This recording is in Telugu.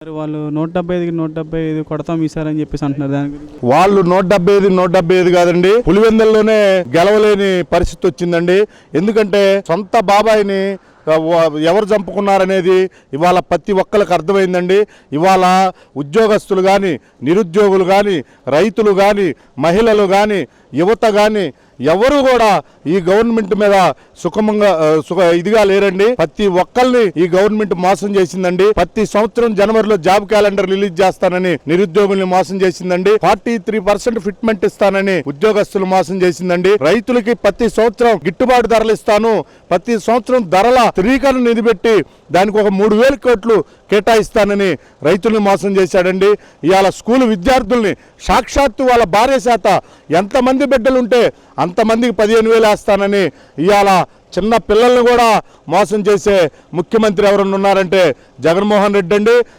మరి వాళ్ళు 175కి 175 కొడతాం ఈసారి అని చెప్పేసి అంటున్నారు. దాని గురించి వాళ్ళు 175 కాదండి, పులివెందుల్లోనే గెలవలేని పరిస్థితి వచ్చిందండి. ఎందుకంటే సొంత బాబాయిని ఎవరు చంపుకున్నారనేది ఇవాళ ప్రతి ఒక్కరికి అర్థమైందండి. ఇవాళ ఉద్యోగస్తులు కానీ, నిరుద్యోగులు కానీ, రైతులు కానీ, మహిళలు కానీ, యువత కానీ ఎవరు కూడా ఈ గవర్నమెంట్ మీద ఇదిగా లేరండి. ప్రతి ఒక్కరిని ఈ గవర్నమెంట్ మోసం చేసిందండి. ప్రతి సంవత్సరం జనవరిలో జాబ్ క్యాలెండర్ రిలీజ్ చేస్తానని నిరుద్యోగుల్ని మోసం చేసిందండి. 43% ఫిట్మెంట్ ఇస్తానని ఉద్యోగస్తులు మోసం చేసిందండి. రైతులకి ప్రతి సంవత్సరం గిట్టుబాటు ధరలు ఇస్తాను, ప్రతి సంవత్సరం ధరల స్థిరీకరణ నిధి పెట్టి దానికి ఒక 3,000 కోట్లు కేటాయిస్తానని రైతుల్ని మోసం చేశాడండి. ఇవాళ స్కూల్ విద్యార్థుల్ని సాక్షాత్తు వాళ్ళ భార్య చేత ఎంతమంది బిడ్డలుంటే అంతమందికి 15,000 వేస్తానని ఇవాళ చిన్న పిల్లల్ని కూడా మోసం చేసే ముఖ్యమంత్రి ఎవరన్నా ఉన్నారంటే జగన్మోహన్ రెడ్డి అండి.